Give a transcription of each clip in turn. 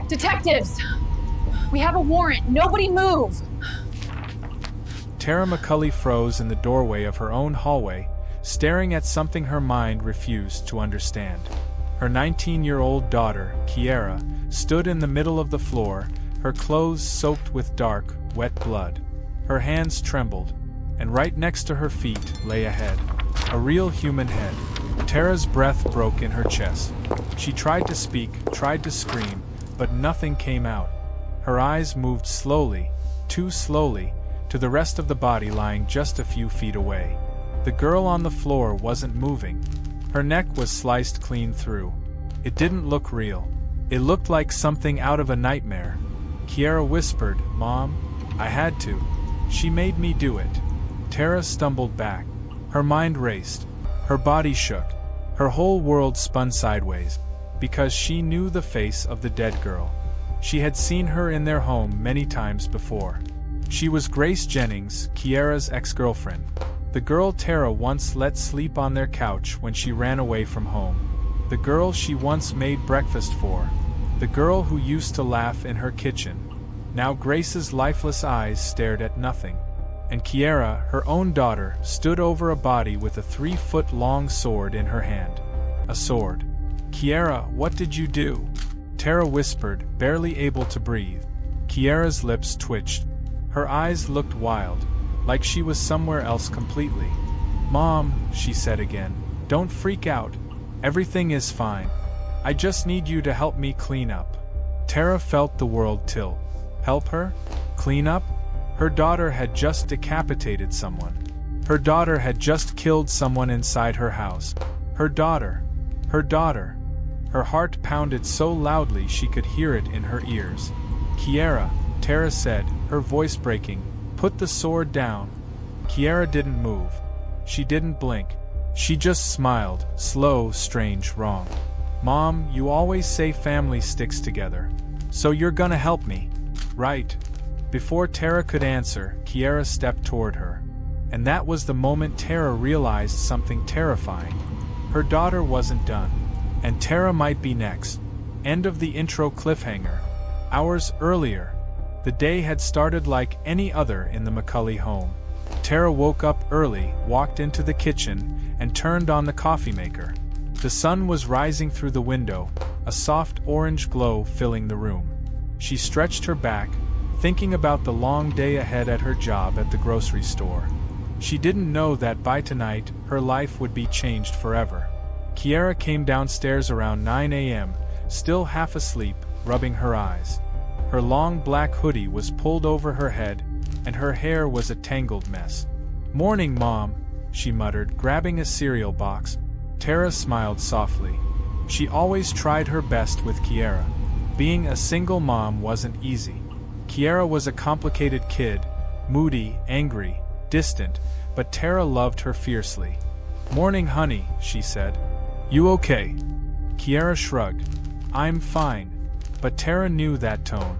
Detectives! We have a warrant. Nobody move! Kiara McCulley froze in the doorway of her own hallway, staring at something her mind refused to understand. Her 19-year-old daughter, Kiara, stood in the middle of the floor, her clothes soaked with dark, wet blood. Her hands trembled, and right next to her feet lay a head. A real human head. Tara's breath broke in her chest. She tried to speak, tried to scream, but nothing came out. Her eyes moved slowly, too slowly, to the rest of the body lying just a few feet away. The girl on the floor wasn't moving. Her neck was sliced clean through. It didn't look real. It looked like something out of a nightmare. Kiara whispered, "Mom, I had to. She made me do it." Tara stumbled back. Her mind raced. Her body shook. Her whole world spun sideways, because she knew the face of the dead girl. She had seen her in their home many times before. She was Grace Jennings, Kiara's ex-girlfriend. The girl Tara once let sleep on their couch when she ran away from home. The girl she once made breakfast for. The girl who used to laugh in her kitchen. Now Grace's lifeless eyes stared at nothing. And Kiara, her own daughter, stood over a body with a 3-foot-long sword in her hand. A sword. "Kiara, what did you do?" Tara whispered, barely able to breathe. Kiara's lips twitched. Her eyes looked wild, like she was somewhere else completely. "Mom," she said again, "don't freak out. Everything is fine. I just need you to help me clean up." Tara felt the world tilt. Help her? Clean up? Her daughter had just decapitated someone. Her daughter had just killed someone inside her house. Her daughter. Her daughter. Her heart pounded so loudly she could hear it in her ears. "Kiara," Tara said, her voice breaking, "put the sword down." Kiara didn't move. She didn't blink. She just smiled, slow, strange, wrong. "Mom, you always say family sticks together. So you're gonna help me, right?" Before Tara could answer, Kiara stepped toward her. And that was the moment Tara realized something terrifying. Her daughter wasn't done. And Tara might be next. End of the intro cliffhanger. Hours earlier, the day had started like any other in the McCulley home. Tara woke up early, walked into the kitchen, and turned on the coffee maker. The sun was rising through the window, a soft orange glow filling the room. She stretched her back, thinking about the long day ahead at her job at the grocery store. She didn't know that by tonight, her life would be changed forever. Kiara came downstairs around 9 a.m., still half asleep, rubbing her eyes. Her long black hoodie was pulled over her head, and her hair was a tangled mess. "Morning, Mom," she muttered, grabbing a cereal box. Tara smiled softly. She always tried her best with Kiara. Being a single mom wasn't easy. Kiara was a complicated kid, moody, angry, distant, but Tara loved her fiercely. "Morning, honey," she said. "You okay?" Kiara shrugged. "I'm fine." But Tara knew that tone.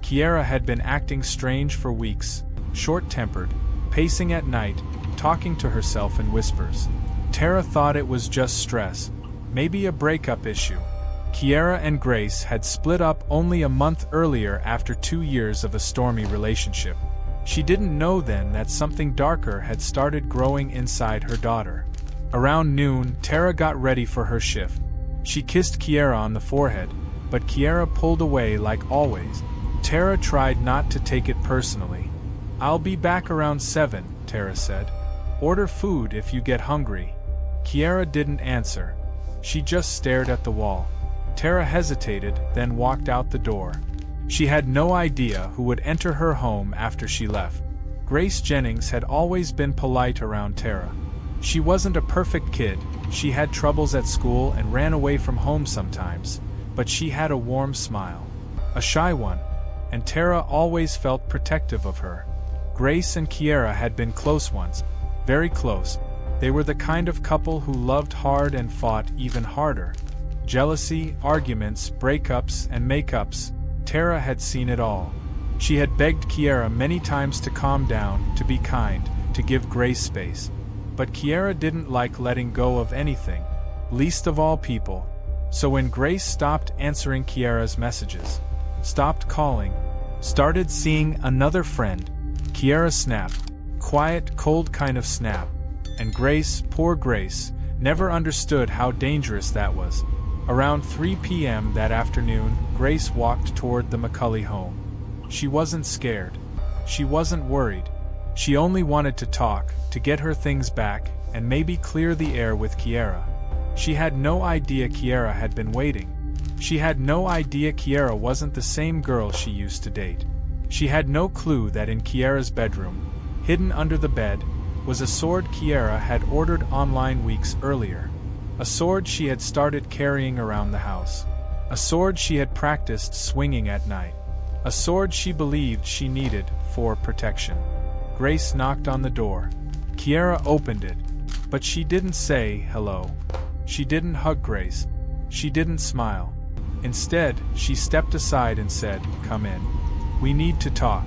Kiara had been acting strange for weeks, short-tempered, pacing at night, talking to herself in whispers. Tara thought it was just stress, maybe a breakup issue. Kiara and Grace had split up only a month earlier after 2 years of a stormy relationship. She didn't know then that something darker had started growing inside her daughter. Around noon, Tara got ready for her shift. She kissed Kiara on the forehead, but Kiara pulled away like always. Tara tried not to take it personally. "I'll be back around 7, Tara said. "Order food if you get hungry." Kiara didn't answer. She just stared at the wall. Tara hesitated, then walked out the door. She had no idea who would enter her home after she left. Grace Jennings had always been polite around Tara. She wasn't a perfect kid, she had troubles at school and ran away from home sometimes, but she had a warm smile. A shy one, and Tara always felt protective of her. Grace and Kiara had been close once, very close. They were the kind of couple who loved hard and fought even harder. Jealousy, arguments, breakups, and makeups. Tara had seen it all. She had begged Kiara many times to calm down, to be kind, to give Grace space. But Kiara didn't like letting go of anything, least of all people. So when Grace stopped answering Kiara's messages, stopped calling, started seeing another friend, Kiara snapped. Quiet, cold kind of snap. And Grace, poor Grace, never understood how dangerous that was. Around 3 p.m. that afternoon, Grace walked toward the McCulley home. She wasn't scared. She wasn't worried. She only wanted to talk, to get her things back, and maybe clear the air with Kiara. She had no idea Kiara had been waiting. She had no idea Kiara wasn't the same girl she used to date. She had no clue that in Kiara's bedroom, hidden under the bed, was a sword Kiara had ordered online weeks earlier. A sword she had started carrying around the house. A sword she had practiced swinging at night. A sword she believed she needed for protection. Grace knocked on the door. Kiara opened it, but she didn't say hello. She didn't hug Grace. She didn't smile. Instead, she stepped aside and said, "Come in. We need to talk."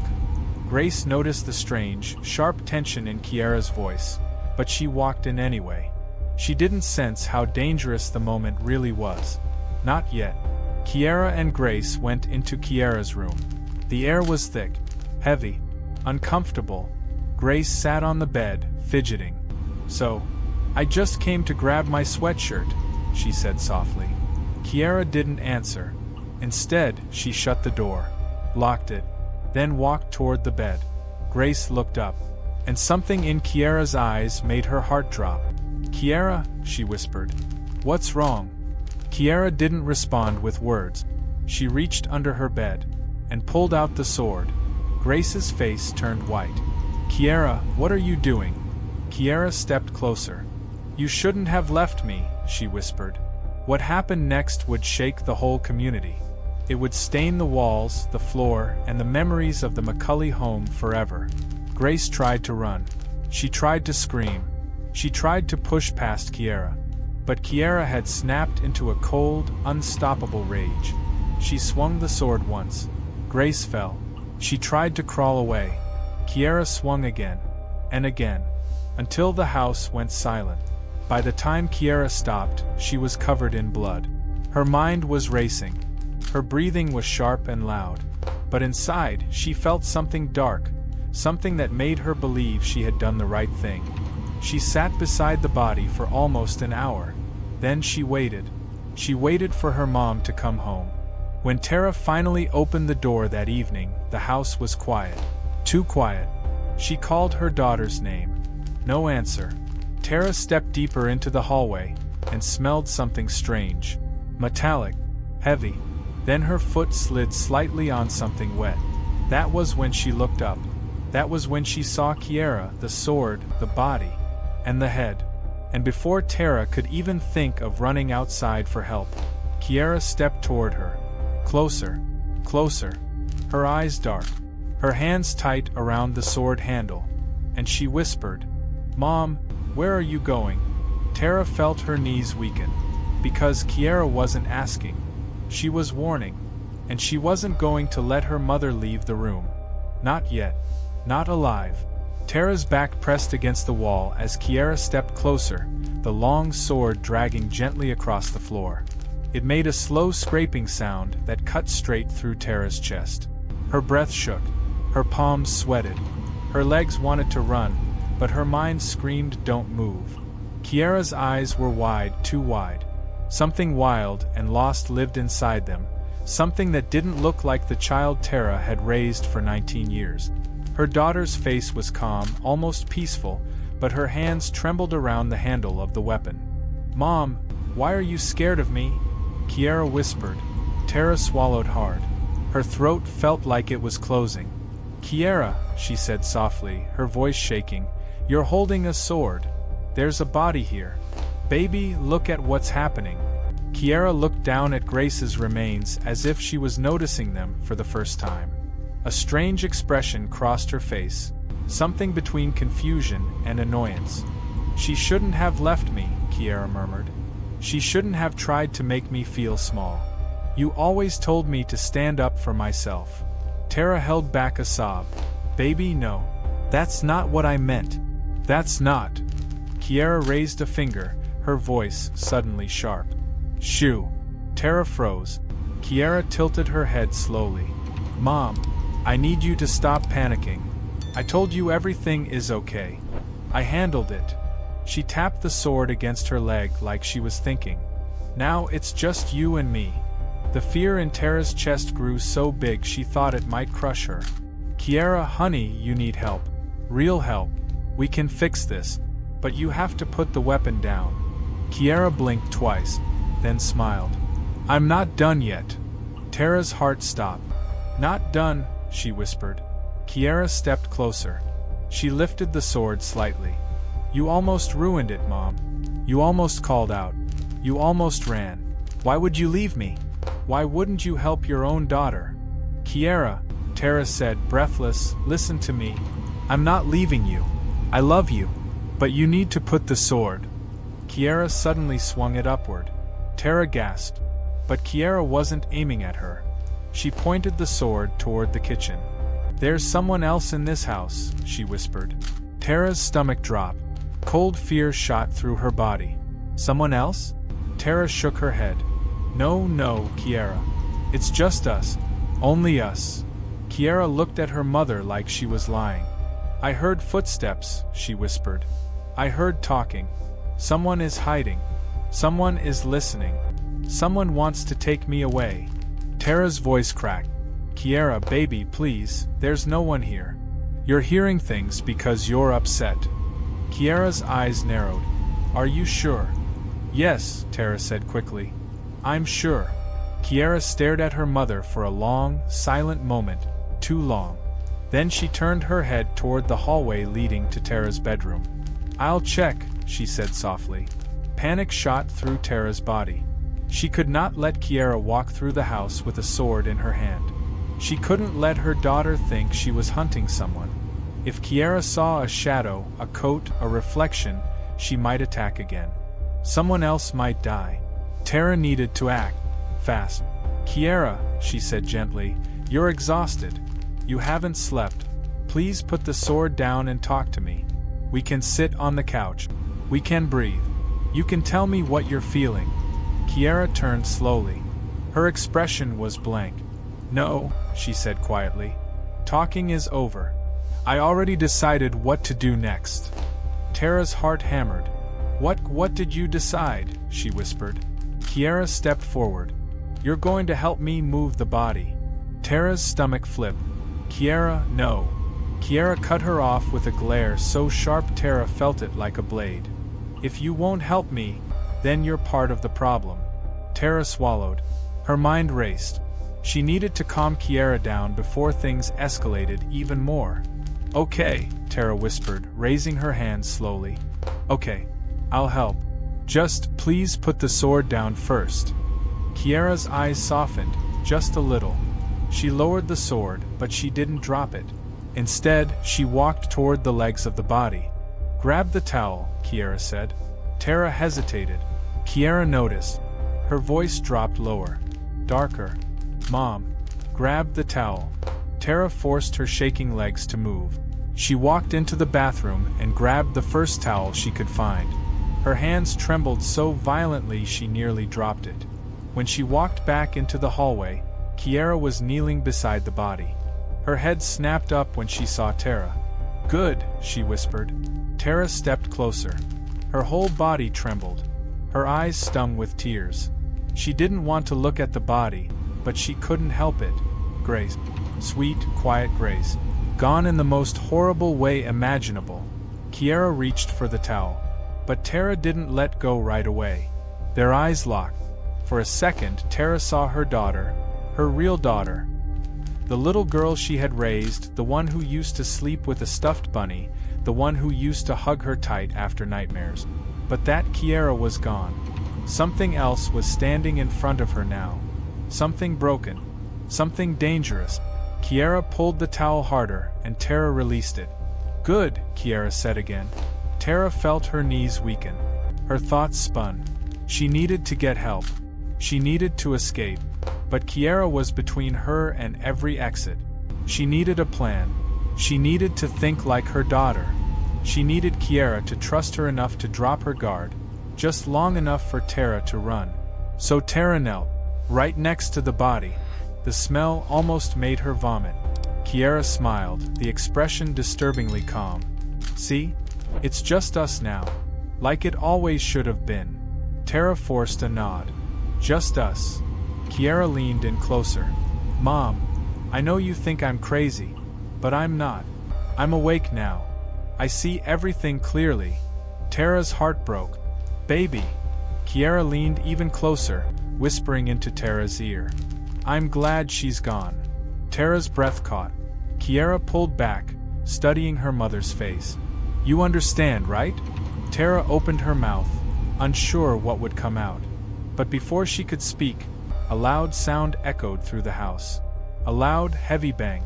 Grace noticed the strange, sharp tension in Kiara's voice, but she walked in anyway. She didn't sense how dangerous the moment really was. Not yet. Kiara and Grace went into Kiara's room. The air was thick, heavy, uncomfortable. Grace sat on the bed, fidgeting. "So, I just came to grab my sweatshirt," she said softly. Kiara didn't answer. Instead, she shut the door, locked it, then walked toward the bed. Grace looked up, and something in Kiara's eyes made her heart drop. "Kiara," she whispered. "What's wrong?" Kiara didn't respond with words. She reached under her bed and pulled out the sword. Grace's face turned white. "Kiara, what are you doing?" Kiara stepped closer. "You shouldn't have left me," she whispered. What happened next would shake the whole community. It would stain the walls, the floor, and the memories of the McCulley home forever. Grace tried to run. She tried to scream. She tried to push past Kiara. But Kiara had snapped into a cold, unstoppable rage. She swung the sword once. Grace fell. She tried to crawl away. Kiara swung again, and again, until the house went silent. By the time Kiara stopped, she was covered in blood. Her mind was racing. Her breathing was sharp and loud. But inside, she felt something dark, something that made her believe she had done the right thing. She sat beside the body for almost an hour. Then she waited. She waited for her mom to come home. When Tara finally opened the door that evening, the house was quiet. Too quiet. She called her daughter's name. No answer. Tara stepped deeper into the hallway and smelled something strange. Metallic. Heavy. Then her foot slid slightly on something wet. That was when she looked up. That was when she saw Kiara, the sword, the body, and the head. And before Tara could even think of running outside for help, Kiara stepped toward her. Closer. Closer. Her eyes dark. Her hands tight around the sword handle. And she whispered, "Mom, where are you going?" Tara felt her knees weaken. Because Kiara wasn't asking. She was warning. And she wasn't going to let her mother leave the room. Not yet. Not alive. Tara's back pressed against the wall as Kiara stepped closer, the long sword dragging gently across the floor. It made a slow scraping sound that cut straight through Tara's chest. Her breath shook. Her palms sweated. Her legs wanted to run, but her mind screamed, "Don't move." Kiara's eyes were wide, too wide. Something wild and lost lived inside them, something that didn't look like the child Tara had raised for 19 years. Her daughter's face was calm, almost peaceful, but her hands trembled around the handle of the weapon. "Mom, why are you scared of me?" Kiara whispered. Tara swallowed hard. Her throat felt like it was closing. "Kiara," she said softly, her voice shaking, "you're holding a sword. There's a body here. Baby, look at what's happening." Kiara looked down at Grace's remains as if she was noticing them for the first time. A strange expression crossed her face, something between confusion and annoyance. "She shouldn't have left me," Kiara murmured. "She shouldn't have tried to make me feel small. You always told me to stand up for myself." Tara held back a sob. "Baby, no. That's not what I meant. That's not." Kiara raised a finger, her voice suddenly sharp. "Shoo. Tara froze. Kiara tilted her head slowly. Mom, I need you to stop panicking. I told you everything is okay. I handled it. She tapped the sword against her leg like she was thinking. Now it's just you and me. The fear in Tara's chest grew so big she thought it might crush her. Kiara, honey, you need help. Real help. We can fix this. But you have to put the weapon down. Kiara blinked twice, then smiled. I'm not done yet. Tara's heart stopped. Not done, she whispered. Kiara stepped closer. She lifted the sword slightly. You almost ruined it, Mom. You almost called out. You almost ran. Why would you leave me? Why wouldn't you help your own daughter? Kiara, Tara said, breathless, listen to me. I'm not leaving you. I love you. But you need to put the sword. Kiara suddenly swung it upward. Tara gasped. But Kiara wasn't aiming at her. She pointed the sword toward the kitchen. There's someone else in this house, she whispered. Tara's stomach dropped. Cold fear shot through her body. Someone else? Tara shook her head. No, Kiara. It's just us. Only us. Kiara looked at her mother like she was lying. I heard footsteps, she whispered. I heard talking. Someone is hiding. Someone is listening. Someone wants to take me away. Tara's voice cracked. Kiara, baby, please, there's no one here. You're hearing things because you're upset. Kiara's eyes narrowed. Are you sure? Yes, Tara said quickly. I'm sure. Kiara stared at her mother for a long, silent moment, too long. Then she turned her head toward the hallway leading to Tara's bedroom. I'll check, she said softly. Panic shot through Tara's body. She could not let Kiara walk through the house with a sword in her hand. She couldn't let her daughter think she was hunting someone. If Kiara saw a shadow, a coat, a reflection, she might attack again. Someone else might die. Tara needed to act. Fast. Kiara, she said gently, you're exhausted. You haven't slept. Please put the sword down and talk to me. We can sit on the couch. We can breathe. You can tell me what you're feeling. Kiara turned slowly. Her expression was blank. No, she said quietly. Talking is over. I already decided what to do next. Tara's heart hammered. What did you decide? She whispered. Kiara stepped forward. You're going to help me move the body. Tara's stomach flipped. Kiara, no. Kiara cut her off with a glare so sharp Tara felt it like a blade. If you won't help me, then you're part of the problem. Tara swallowed. Her mind raced. She needed to calm Kiara down before things escalated even more. Okay, Tara whispered, raising her hand slowly. Okay, I'll help. Just please put the sword down first. Kiara's eyes softened, just a little. She lowered the sword, but she didn't drop it. Instead, she walked toward the legs of the body. Grab the towel, Kiara said. Tara hesitated. Kiara noticed. Her voice dropped lower. Darker. Mom, grab the towel. Tara forced her shaking legs to move. She walked into the bathroom and grabbed the first towel she could find. Her hands trembled so violently she nearly dropped it. When she walked back into the hallway, Kiara was kneeling beside the body. Her head snapped up when she saw Tara. Good, she whispered. Tara stepped closer. Her whole body trembled. Her eyes stung with tears. She didn't want to look at the body, but she couldn't help it. Grace. Sweet, quiet Grace. Gone in the most horrible way imaginable. Kiara reached for the towel. But Tara didn't let go right away. Their eyes locked. For a second, Tara saw her daughter, her real daughter. The little girl she had raised, the one who used to sleep with a stuffed bunny, the one who used to hug her tight after nightmares. But that Kiara was gone. Something else was standing in front of her now. Something broken. Something dangerous. Kiara pulled the towel harder, and Tara released it. Good, Kiara said again. Tara felt her knees weaken. Her thoughts spun. She needed to get help. She needed to escape. But Kiara was between her and every exit. She needed a plan. She needed to think like her daughter. She needed Kiara to trust her enough to drop her guard, just long enough for Tara to run. So Tara knelt. right next to the body. The smell almost made her vomit. Kiara smiled, the expression disturbingly calm. See? It's just us now. Like it always should have been. Tara forced a nod. Just us. Kiara leaned in closer. Mom, I know you think I'm crazy, but I'm not. I'm awake now. I see everything clearly. Tara's heart broke. Baby. Kiara leaned even closer, whispering into Tara's ear. I'm glad she's gone. Tara's breath caught. Kiara pulled back, studying her mother's face. You understand, right? Tara opened her mouth, unsure what would come out. But before she could speak, a loud sound echoed through the house. A loud, heavy bang.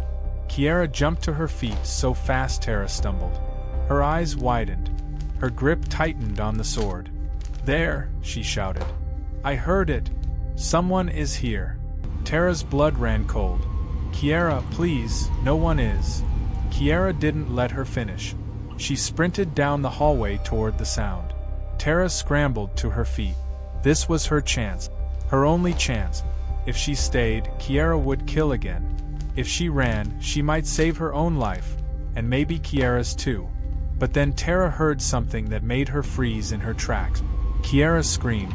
Kiara jumped to her feet so fast Tara stumbled. Her eyes widened. Her grip tightened on the sword. There, she shouted. I heard it. Someone is here. Tara's blood ran cold. Kiara, please, no one is. Kiara didn't let her finish. She sprinted down the hallway toward the sound. Tara scrambled to her feet. This was her chance. Her only chance. If she stayed, Kiara would kill again. If she ran, she might save her own life, and maybe Kiara's too. But then Tara heard something that made her freeze in her tracks. Kiara screamed.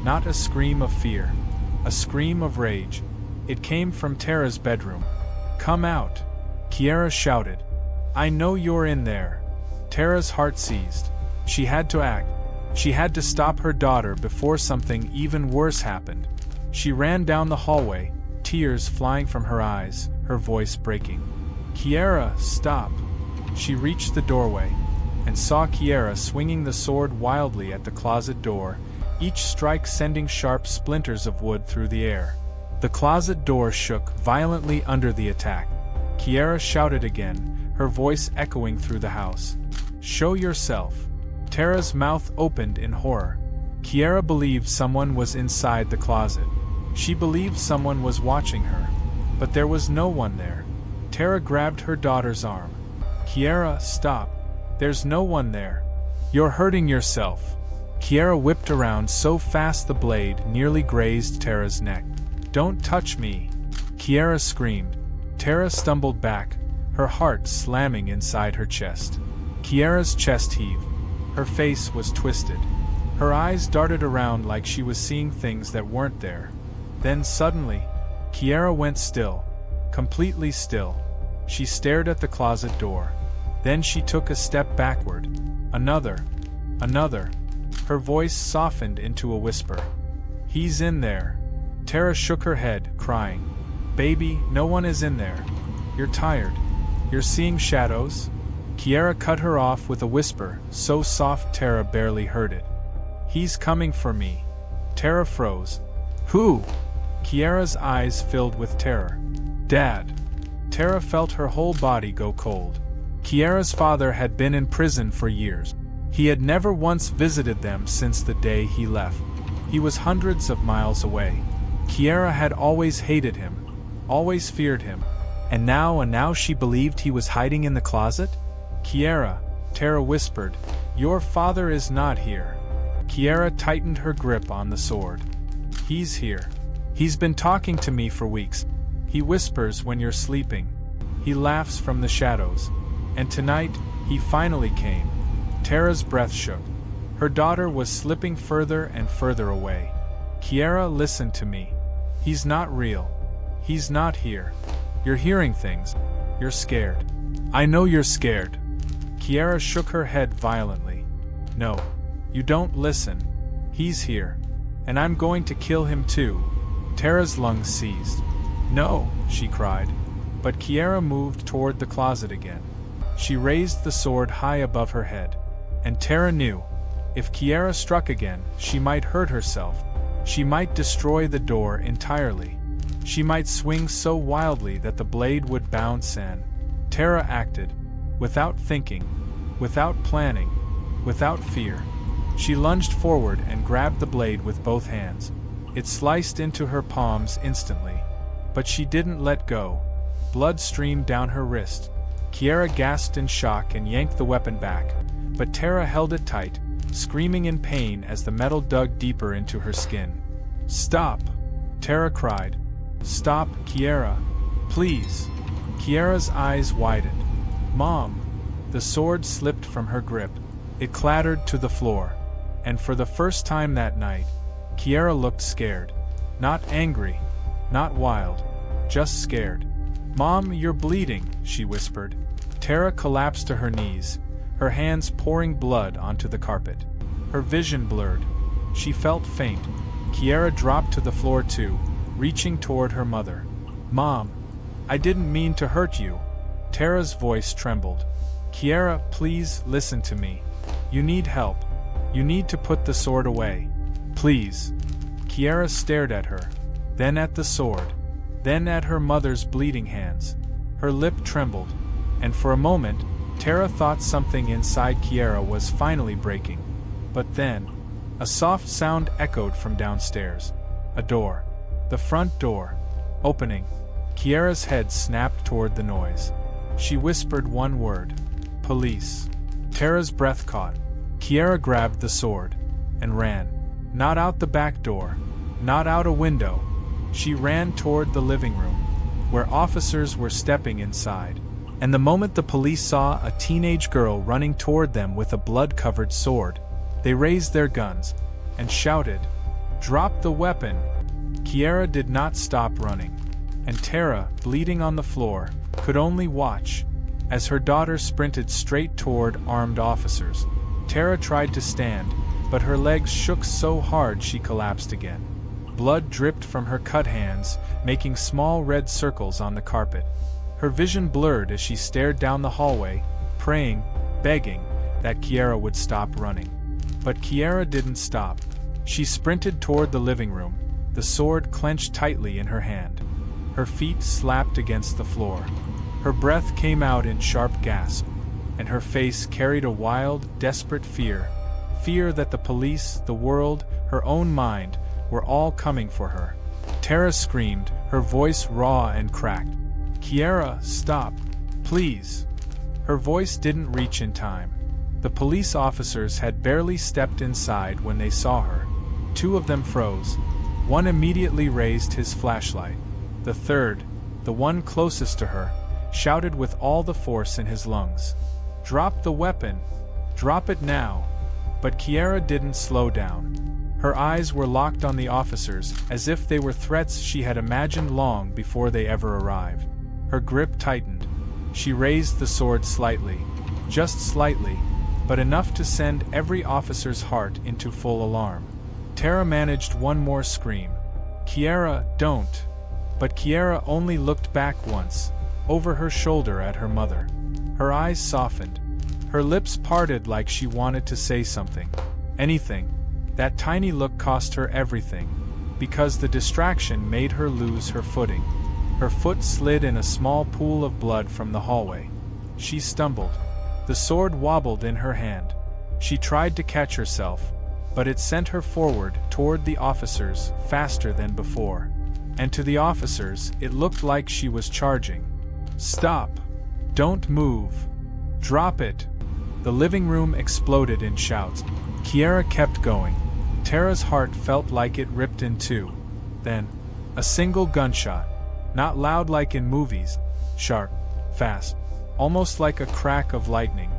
Not a scream of fear. A scream of rage. It came from Tara's bedroom. Come out. Kiara shouted. I know you're in there. Tara's heart seized. She had to act. She had to stop her daughter before something even worse happened. She ran down the hallway, tears flying from her eyes, her voice breaking. Kiara, stop. She reached the doorway and saw Kiara swinging the sword wildly at the closet door, each strike sending sharp splinters of wood through the air. The closet door shook violently under the attack. Kiara shouted again, her voice echoing through the house. Show yourself. Tara's mouth opened in horror. Kiara believed someone was inside the closet. She believed someone was watching her. But there was no one there. Tara grabbed her daughter's arm. Kiara, stop. There's no one there. You're hurting yourself. Kiara whipped around so fast the blade nearly grazed Tara's neck. Don't touch me. Kiara screamed. Tara stumbled back, her heart slamming inside her chest. Kiara's chest heaved. Her face was twisted. Her eyes darted around like she was seeing things that weren't there. Then suddenly, Kiara went still. Completely still. She stared at the closet door. Then she took a step backward. Another. Her voice softened into a whisper. He's in there. Tara shook her head, crying. Baby, no one is in there. You're tired. You're seeing shadows? Kiara cut her off with a whisper, so soft Tara barely heard it. He's coming for me. Tara froze. Who? Kiara's eyes filled with terror. Dad. Tara felt her whole body go cold. Kiara's father had been in prison for years. He had never once visited them since the day he left. He was hundreds of miles away. Kiara had always hated him, always feared him. And now she believed he was hiding in the closet? Kiara, Tara whispered, your father is not here. Kiara tightened her grip on the sword. He's here. He's been talking to me for weeks. He whispers when you're sleeping. He laughs from the shadows. And tonight, he finally came. Tara's breath shook. Her daughter was slipping further and further away. Kiara, listen to me. He's not real. He's not here. You're hearing things. You're scared. I know you're scared. Kiara shook her head violently. No. You don't listen. He's here. And I'm going to kill him too. Tara's lungs seized. No, she cried. But Kiara moved toward the closet again. She raised the sword high above her head. And Tara knew, if Kiara struck again, she might hurt herself. She might destroy the door entirely. She might swing so wildly that the blade would bounce and... Tara acted, without thinking, without planning, without fear. She lunged forward and grabbed the blade with both hands. It sliced into her palms instantly. But she didn't let go. Blood streamed down her wrist. Kiara gasped in shock and yanked the weapon back, but Tara held it tight, screaming in pain as the metal dug deeper into her skin. Stop! Tara cried. "Stop, Kiara. Please." Kiara's eyes widened. "Mom." The sword slipped from her grip. It clattered to the floor. And for the first time that night, Kiara looked scared. Not angry. Not wild. Just scared. "Mom, you're bleeding," she whispered. Tara collapsed to her knees, her hands pouring blood onto the carpet. Her vision blurred. She felt faint. Kiara dropped to the floor too, reaching toward her mother. "Mom, I didn't mean to hurt you." Tara's voice trembled. "Kiara, please listen to me. You need help. You need to put the sword away. Please." Kiara stared at her, then at the sword, then at her mother's bleeding hands. Her lip trembled, and for a moment, Tara thought something inside Kiara was finally breaking. But then, a soft sound echoed from downstairs. A door. The front door. Opening. Kiara's head snapped toward the noise. She whispered one word. "Police." Tara's breath caught. Kiara grabbed the sword and ran. Not out the back door. Not out a window. She ran toward the living room, where officers were stepping inside. And the moment the police saw a teenage girl running toward them with a blood-covered sword, they raised their guns and shouted, "Drop the weapon!" Kiara did not stop running, and Tara, bleeding on the floor, could only watch as her daughter sprinted straight toward armed officers. Tara tried to stand, but her legs shook so hard she collapsed again. Blood dripped from her cut hands, making small red circles on the carpet. Her vision blurred as she stared down the hallway, praying, begging, that Kiara would stop running. But Kiara didn't stop. She sprinted toward the living room, the sword clenched tightly in her hand. Her feet slapped against the floor. Her breath came out in sharp gasps, and her face carried a wild, desperate fear. Fear that the police, the world, her own mind, were all coming for her. Tara screamed, her voice raw and cracked. "Kiara, stop. Please." Her voice didn't reach in time. The police officers had barely stepped inside when they saw her. Two of them froze. One immediately raised his flashlight. The third, the one closest to her, shouted with all the force in his lungs. "Drop the weapon! Drop it now!" But Kiara didn't slow down. Her eyes were locked on the officers, as if they were threats she had imagined long before they ever arrived. Her grip tightened. She raised the sword slightly, just slightly, but enough to send every officer's heart into full alarm. Tara managed one more scream. "Kiara, don't!" But Kiara only looked back once, over her shoulder at her mother. Her eyes softened. Her lips parted like she wanted to say something. Anything. That tiny look cost her everything, because the distraction made her lose her footing. Her foot slid in a small pool of blood from the hallway. She stumbled. The sword wobbled in her hand. She tried to catch herself, but it sent her forward toward the officers faster than before. And to the officers, it looked like she was charging. "Stop! Don't move! Drop it!" The living room exploded in shouts. Kiara kept going. Tara's heart felt like it ripped in two. Then, a single gunshot. Not loud like in movies. Sharp, fast, almost like a crack of lightning.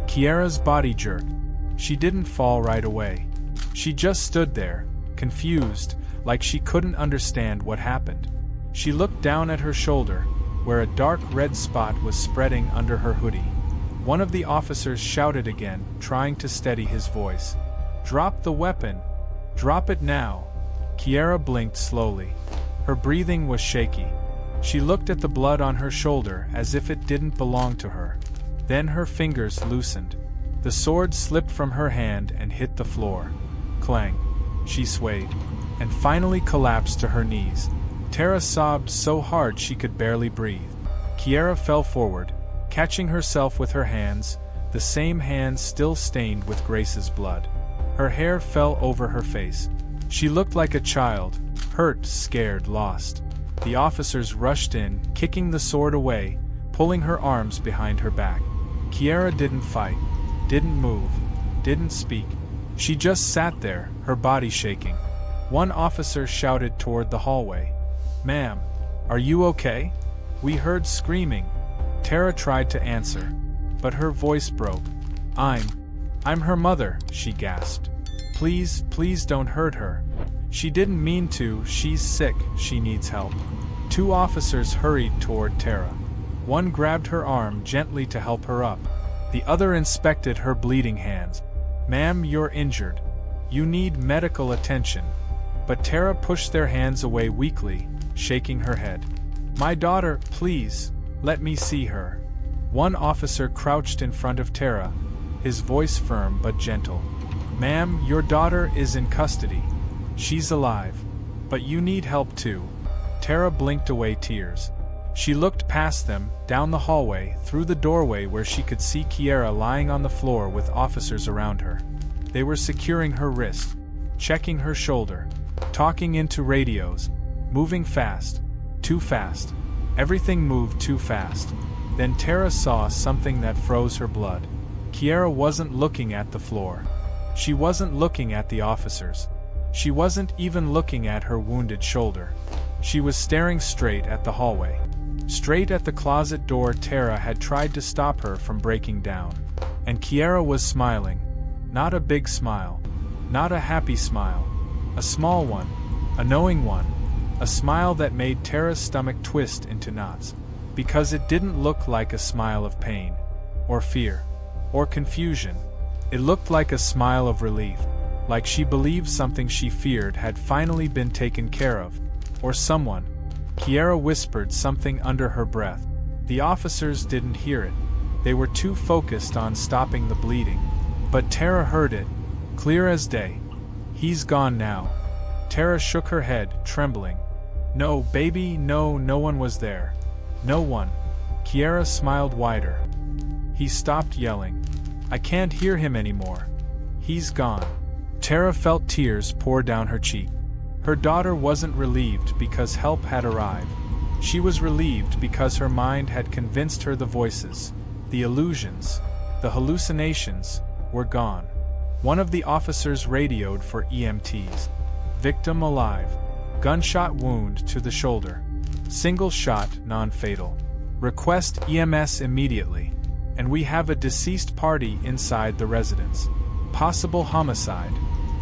Kiara's body jerked. She didn't fall right away. She just stood there, confused, like she couldn't understand what happened. She looked down at her shoulder, where a dark red spot was spreading under her hoodie. One of the officers shouted again, trying to steady his voice. "Drop the weapon! Drop it now!" Kiara blinked slowly. Her breathing was shaky. She looked at the blood on her shoulder as if it didn't belong to her. Then her fingers loosened. The sword slipped from her hand and hit the floor. Clang. She swayed, and finally collapsed to her knees. Tara sobbed so hard she could barely breathe. Kiara fell forward, catching herself with her hands, the same hands still stained with Grace's blood. Her hair fell over her face. She looked like a child, hurt, scared, lost. The officers rushed in, kicking the sword away, pulling her arms behind her back. Kiara didn't fight, didn't move, didn't speak. She just sat there, her body shaking. One officer shouted toward the hallway. "Ma'am, are you okay?" We heard screaming. Tara tried to answer, but her voice broke. I'm her mother," she gasped. Please don't hurt her. She didn't mean to, she's sick, she needs help." Two officers hurried toward Tara. One grabbed her arm gently to help her up. The other inspected her bleeding hands. "Ma'am, you're injured. You need medical attention." But Tara pushed their hands away weakly, shaking her head. "My daughter, please, let me see her." One officer crouched in front of Tara, his voice firm but gentle. "Ma'am, your daughter is in custody. She's alive. But you need help too." Tara blinked away tears. She looked past them, down the hallway, through the doorway where she could see Kiara lying on the floor with officers around her. They were securing her wrist, checking her shoulder, talking into radios, moving fast, too fast. Everything moved too fast. Then Tara saw something that froze her blood. Kiara wasn't looking at the floor. She wasn't looking at the officers. She wasn't even looking at her wounded shoulder. She was staring straight at the hallway. Straight at the closet door Tara had tried to stop her from breaking down. And Kiara was smiling. Not a big smile. Not a happy smile. A small one. A knowing one. A smile that made Tara's stomach twist into knots. Because it didn't look like a smile of pain, or fear, or confusion. It looked like a smile of relief, like she believed something she feared had finally been taken care of, or someone. Kiara whispered something under her breath. The officers didn't hear it. They were too focused on stopping the bleeding. But Tara heard it, clear as day. "He's gone now." Tara shook her head, trembling. "No, baby, no one was there. No one." Kiara smiled wider. "He stopped yelling. I can't hear him anymore. He's gone." Tara felt tears pour down her cheek. Her daughter wasn't relieved because help had arrived. She was relieved because her mind had convinced her the voices, the illusions, the hallucinations, were gone. One of the officers radioed for EMTs. "Victim alive. Gunshot wound to the shoulder. Single shot, non-fatal. Request EMS immediately. And we have a deceased party inside the residence. Possible homicide."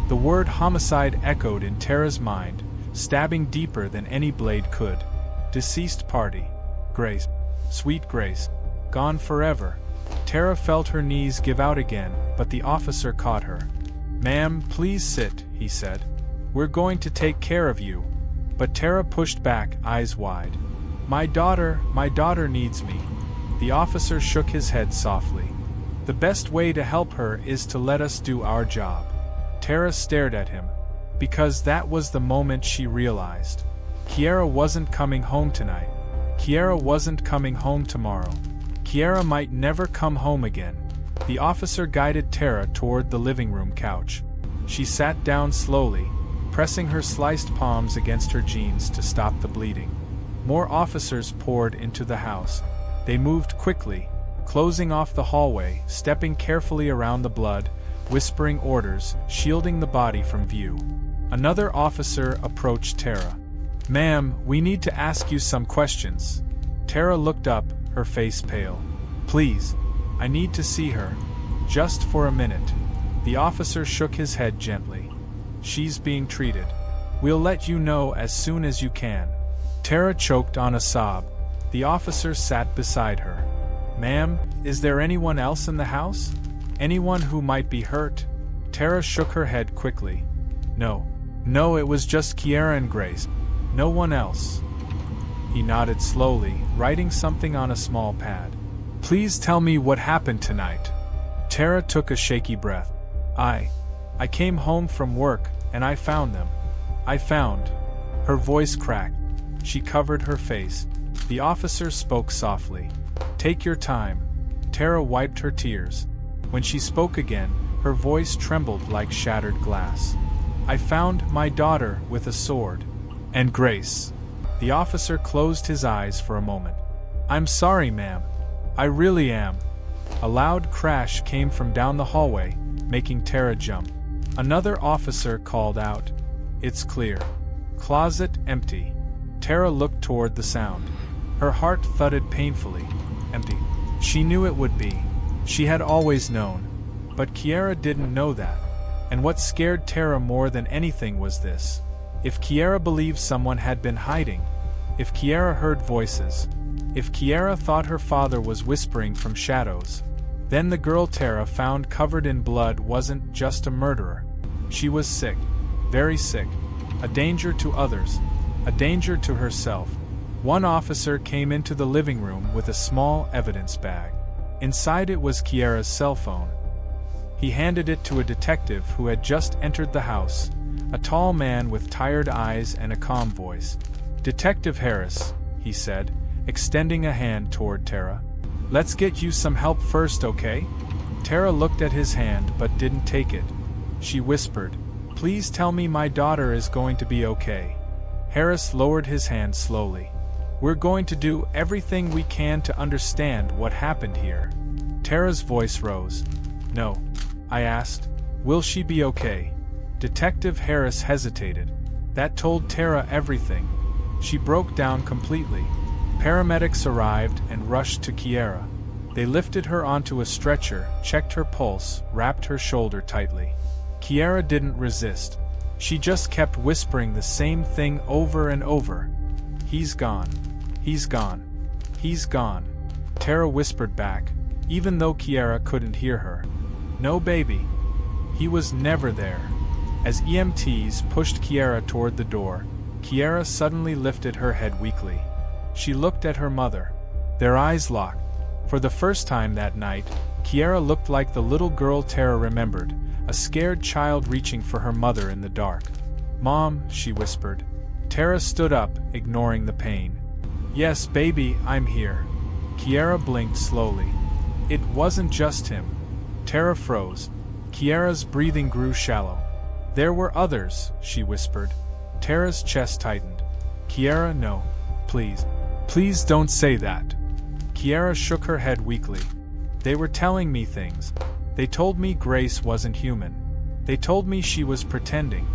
The word homicide echoed in Tara's mind, stabbing deeper than any blade could. Deceased party. Grace. Sweet Grace. Gone forever. Tara felt her knees give out again, but the officer caught her. "Ma'am, please sit," he said. "We're going to take care of you." But Tara pushed back, eyes wide. My daughter needs me." The officer shook his head softly. "The best way to help her is to let us do our job." Tara stared at him, because that was the moment she realized. Kiara wasn't coming home tonight. Kiara wasn't coming home tomorrow. Kiara might never come home again. The officer guided Tara toward the living room couch. She sat down slowly, pressing her sliced palms against her jeans to stop the bleeding. More officers poured into the house. They moved quickly, closing off the hallway, stepping carefully around the blood, whispering orders, shielding the body from view. Another officer approached Tara. "Ma'am, we need to ask you some questions." Tara looked up, her face pale. "Please, I need to see her. Just for a minute." The officer shook his head gently. "She's being treated. We'll let you know as soon as you can." Tara choked on a sob. The officer sat beside her. "Ma'am, is there anyone else in the house? Anyone who might be hurt?" Tara shook her head quickly. No, it was just Kiara and Grace. No one else." He nodded slowly, writing something on a small pad. "Please tell me what happened tonight." Tara took a shaky breath. I came home from work, and I found them. Her voice cracked. She covered her face. The officer spoke softly. "Take your time." Tara wiped her tears. When she spoke again, her voice trembled like shattered glass. "I found my daughter with a sword. And Grace." The officer closed his eyes for a moment. "I'm sorry, ma'am. I really am." A loud crash came from down the hallway, making Tara jump. Another officer called out, It's clear. Closet empty. Tara looked toward the sound. Her heart thudded painfully. Empty. She knew it would be. She had always known. But Kiara didn't know that. And what scared Tara more than anything was this. If Kiara believed someone had been hiding, if Kiara heard voices, if Kiara thought her father was whispering from shadows, then the girl Tara found covered in blood wasn't just a murderer. She was sick, very sick, a danger to others, a danger to herself. One officer came into the living room with a small evidence bag. Inside it was Kiara's cell phone. He handed it to a detective who had just entered the house, a tall man with tired eyes and a calm voice. "Detective Harris," he said, extending a hand toward Tara. "Let's get you some help first, okay?" Tara looked at his hand but didn't take it. She whispered, "Please tell me my daughter is going to be okay." Harris lowered his hand slowly. "We're going to do everything we can to understand what happened here." Tara's voice rose. "No," I asked, "will she be okay?" Detective Harris hesitated. That told Tara everything. She broke down completely. Paramedics arrived and rushed to Kiara. They lifted her onto a stretcher, checked her pulse, wrapped her shoulder tightly. Kiara didn't resist. She just kept whispering the same thing over and over. "He's gone. He's gone. He's gone." Tara whispered back, even though Kiara couldn't hear her. "No, baby. He was never there." As EMTs pushed Kiara toward the door, Kiara suddenly lifted her head weakly. She looked at her mother. Their eyes locked. For the first time that night, Kiara looked like the little girl Tara remembered, a scared child reaching for her mother in the dark. "Mom," she whispered. Tara stood up, ignoring the pain. "Yes, baby, I'm here." Kiara blinked slowly. It wasn't just him. Tara froze. Kiara's breathing grew shallow. "There were others," she whispered. Tara's chest tightened. "Kiara, no. Please. Please don't say that." Kiara shook her head weakly. "They were telling me things. They told me Grace wasn't human. They told me she was pretending.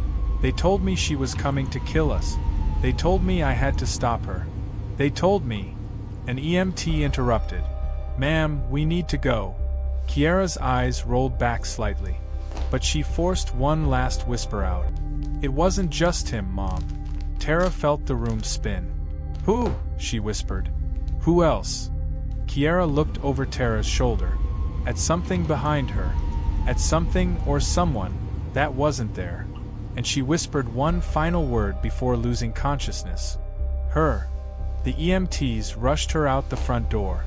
They told me she was coming to kill us. They told me I had to stop her. They told me." An EMT interrupted. "Ma'am, we need to go." Kiara's eyes rolled back slightly, but she forced one last whisper out. "It wasn't just him, Mom." Tara felt the room spin. "Who?" she whispered. "Who else?" Kiara looked over Tara's shoulder, at something behind her, at something or someone that wasn't there, and she whispered one final word before losing consciousness. "Her." The EMTs rushed her out the front door.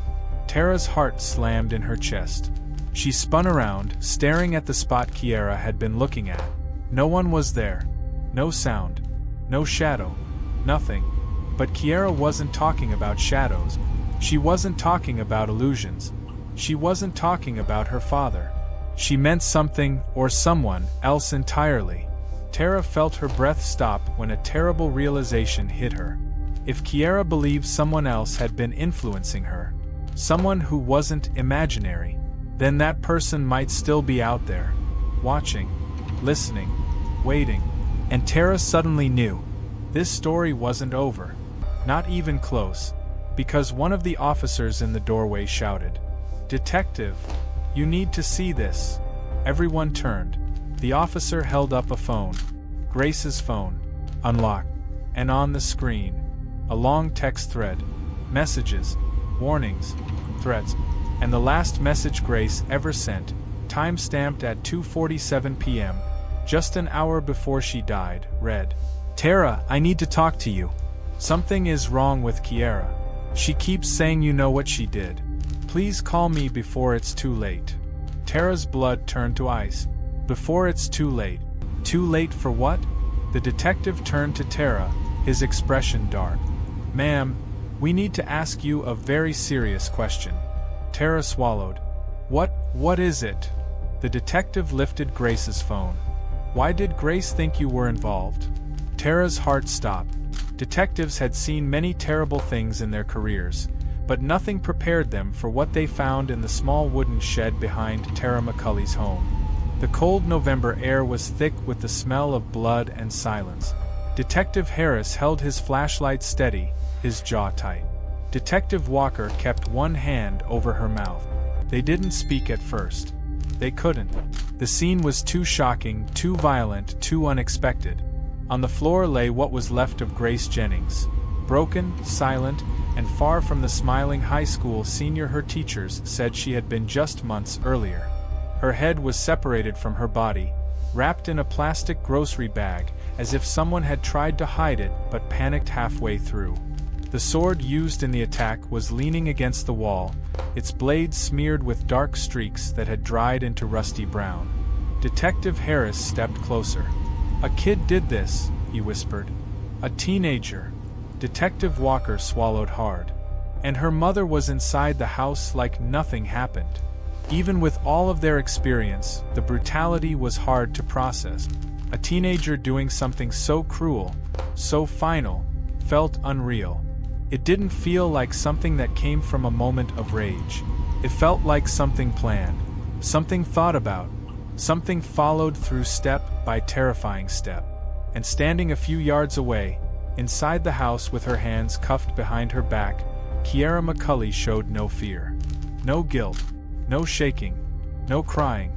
Tara's heart slammed in her chest. She spun around, staring at the spot Kiara had been looking at. No one was there. No sound. No shadow. Nothing. But Kiara wasn't talking about shadows. She wasn't talking about illusions. She wasn't talking about her father. She meant something or someone else entirely. Tara felt her breath stop when a terrible realization hit her. If Kiara believed someone else had been influencing her, someone who wasn't imaginary, then that person might still be out there, watching, listening, waiting. And Tara suddenly knew. This story wasn't over. Not even close. Because one of the officers in the doorway shouted, "Detective, you need to see this." Everyone turned. The officer held up a phone. Grace's phone. Unlocked. And on the screen, a long text thread. Messages. Warnings. Threats. And the last message Grace ever sent, time-stamped at 2:47 p.m., just an hour before she died, read, "Tara, I need to talk to you. Something is wrong with Kiara. She keeps saying you know what she did. Please call me before it's too late." Tara's blood turned to ice. Before it's too late. Too late for what? The detective turned to Tara, his expression dark. "Ma'am, we need to ask you a very serious question." Tara swallowed. What is it?" The detective lifted Grace's phone. "Why did Grace think you were involved?" Tara's heart stopped. Detectives had seen many terrible things in their careers, but nothing prepared them for what they found in the small wooden shed behind Tara McCulley's home. The cold November air was thick with the smell of blood and silence. Detective Harris held his flashlight steady, his jaw tight. Detective Walker kept one hand over her mouth. They didn't speak at first. They couldn't. The scene was too shocking, too violent, too unexpected. On the floor lay what was left of Grace Jennings. Broken, silent, and far from the smiling high school senior her teachers said she had been just months earlier. Her head was separated from her body, wrapped in a plastic grocery bag, as if someone had tried to hide it but panicked halfway through. The sword used in the attack was leaning against the wall, its blade smeared with dark streaks that had dried into rusty brown. Detective Harris stepped closer. "A kid did this," he whispered. "A teenager." Detective Walker swallowed hard. And her mother was inside the house like nothing happened. Even with all of their experience, the brutality was hard to process. A teenager doing something so cruel, so final, felt unreal. It didn't feel like something that came from a moment of rage. It felt like something planned, something thought about, something followed through step by terrifying step. And standing a few yards away, inside the house with her hands cuffed behind her back, Kiara McCulley showed no fear. No guilt. No shaking. No crying.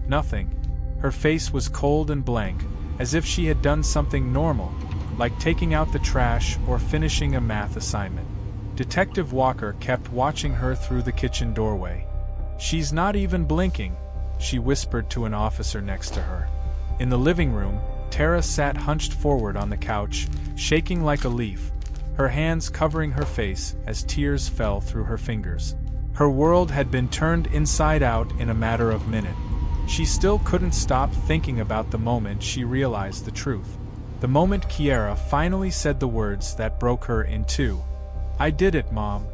Nothing. Her face was cold and blank, as if she had done something normal, like taking out the trash or finishing a math assignment. Detective Walker kept watching her through the kitchen doorway. "She's not even blinking," she whispered to an officer next to her. In the living room, Tara sat hunched forward on the couch, shaking like a leaf, her hands covering her face as tears fell through her fingers. Her world had been turned inside out in a matter of minutes. She still couldn't stop thinking about the moment she realized the truth. The moment Kiara finally said the words that broke her in two. "I did it, Mom."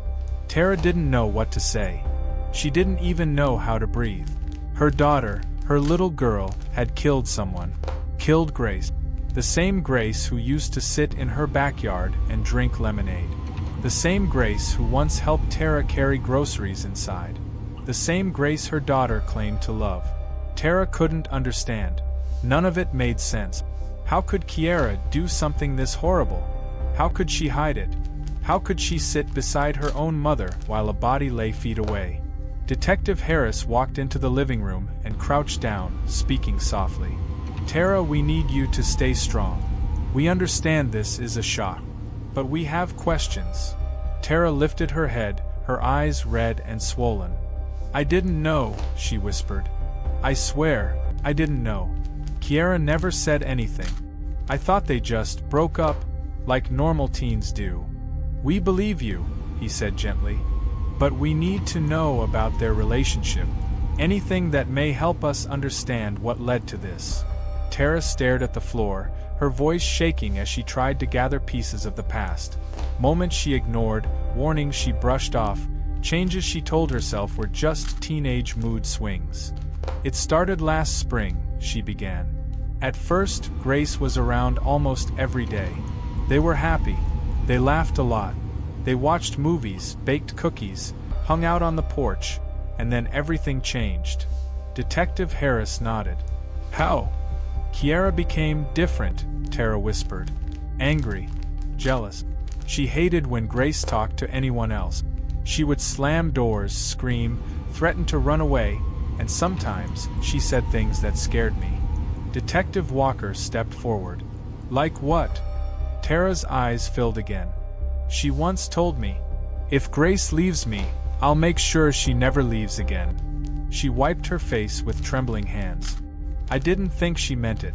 Tara didn't know what to say. She didn't even know how to breathe. Her daughter, her little girl, had killed someone. Killed Grace. The same Grace who used to sit in her backyard and drink lemonade. The same Grace who once helped Tara carry groceries inside. The same Grace her daughter claimed to love. Tara couldn't understand. None of it made sense. How could Kiara do something this horrible? How could she hide it? How could she sit beside her own mother while a body lay feet away? Detective Harris walked into the living room and crouched down, speaking softly. "Tara, we need you to stay strong. We understand this is a shock. But we have questions." Tara lifted her head, her eyes red and swollen. "I didn't know," she whispered. "I swear, I didn't know. Kiara never said anything. I thought they just broke up, like normal teens do." "We believe you," he said gently. "But we need to know about their relationship. Anything that may help us understand what led to this." Tara stared at the floor, her voice shaking as she tried to gather pieces of the past. Moments she ignored, warnings she brushed off, changes she told herself were just teenage mood swings. "It started last spring," she began. "At first, Grace was around almost every day. They were happy. They laughed a lot. They watched movies, baked cookies, hung out on the porch, and then everything changed." Detective Harris nodded. "How?" "Kiara became different," Tara whispered. "Angry. Jealous. She hated when Grace talked to anyone else. She would slam doors, scream, threaten to run away, and sometimes she said things that scared me." Detective Walker stepped forward. "Like what?" Tara's eyes filled again. "She once told me, if Grace leaves me, I'll make sure she never leaves again." She wiped her face with trembling hands. "I didn't think she meant it.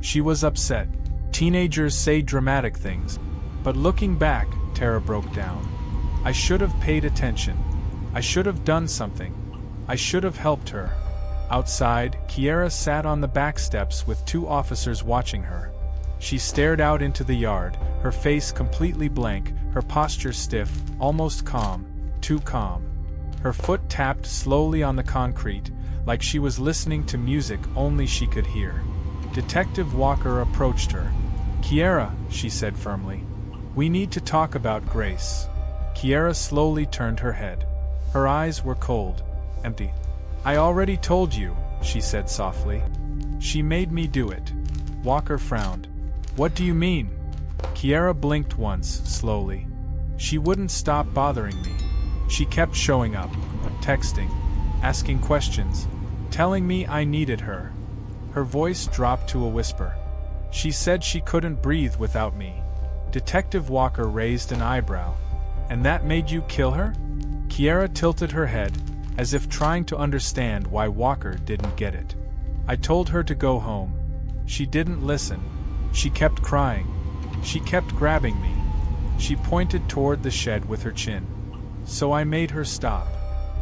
She was upset. Teenagers say dramatic things. But looking back," Tara broke down, "I should have paid attention. I should have done something. I should have helped her." Outside, Kiara sat on the back steps with two officers watching her. She stared out into the yard, her face completely blank, her posture stiff, almost calm, too calm. Her foot tapped slowly on the concrete, like she was listening to music only she could hear. Detective Walker approached her. "Kiara," she said firmly, "we need to talk about Grace." Kiara slowly turned her head. Her eyes were cold, empty. "I already told you," she said softly. She made me do it. Walker frowned. What do you mean? Kiara blinked once, slowly. She wouldn't stop bothering me. She kept showing up, texting, asking questions, telling me I needed her. Her voice dropped to a whisper. She said she couldn't breathe without me. Detective Walker raised an eyebrow. And that made you kill her? Kiara tilted her head, as if trying to understand why Walker didn't get it. I told her to go home. She didn't listen. She kept crying. She kept grabbing me. She pointed toward the shed with her chin. So I made her stop.